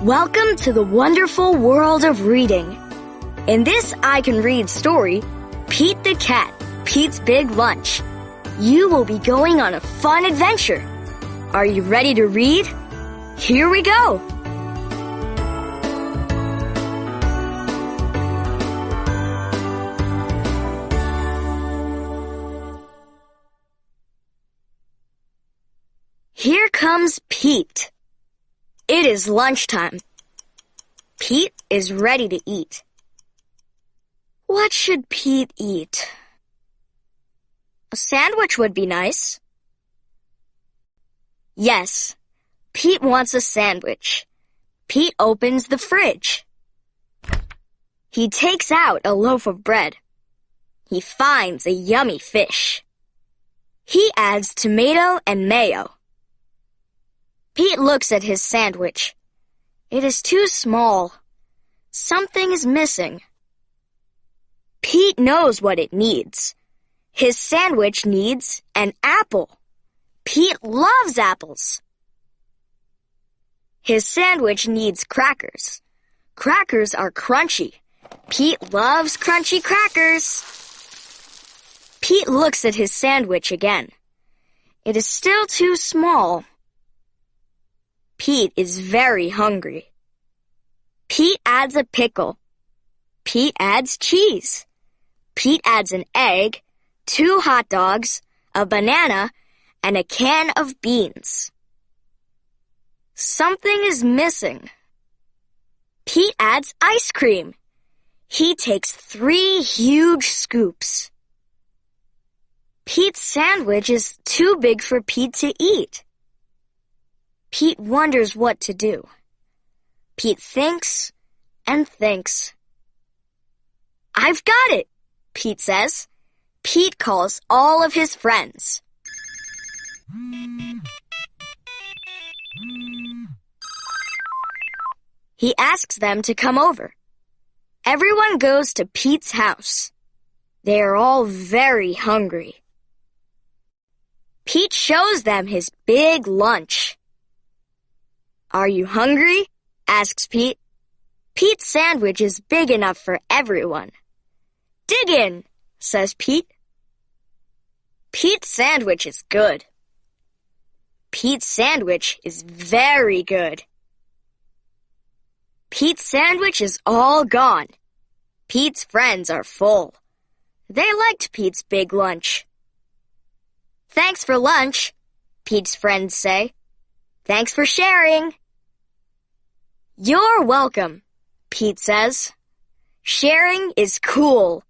Welcome to the wonderful world of reading. In this I Can Read story, Pete the Cat, Pete's Big Lunch, you will be going on a fun adventure. Are you ready to read? Here we go! Here comes Pete. It is lunchtime. Pete is ready to eat. What should Pete eat? A sandwich would be nice. Yes, Pete wants a sandwich. Pete opens the fridge. He takes out a loaf of bread. He finds a yummy fish. He adds tomato and mayo. Pete looks at his sandwich. It is too small. Something is missing. Pete knows what it needs. His sandwich needs an apple. Pete loves apples. His sandwich needs crackers. Crackers are crunchy. Pete loves crunchy crackers. Pete looks at his sandwich again. It is still too small. Pete is very hungry. Pete adds a pickle. Pete adds cheese. Pete adds an egg, 2 hot dogs, a banana, and a can of beans. Something is missing. Pete adds ice cream. He takes 3 huge scoops. Pete's sandwich is too big for Pete to eat. Pete wonders what to do. Pete thinks and thinks. I've got it, Pete says. Pete calls all of his friends. He asks them to come over. Everyone goes to Pete's house. They are all very hungry. Pete shows them his big lunch. Are you hungry? Asks Pete. Pete's sandwich is big enough for everyone. Dig in, says Pete. Pete's sandwich is good. Pete's sandwich is very good. Pete's sandwich is all gone. Pete's friends are full. They liked Pete's big lunch. Thanks for lunch, Pete's friends say. Thanks for sharing. You're welcome, Pete says. Sharing is cool.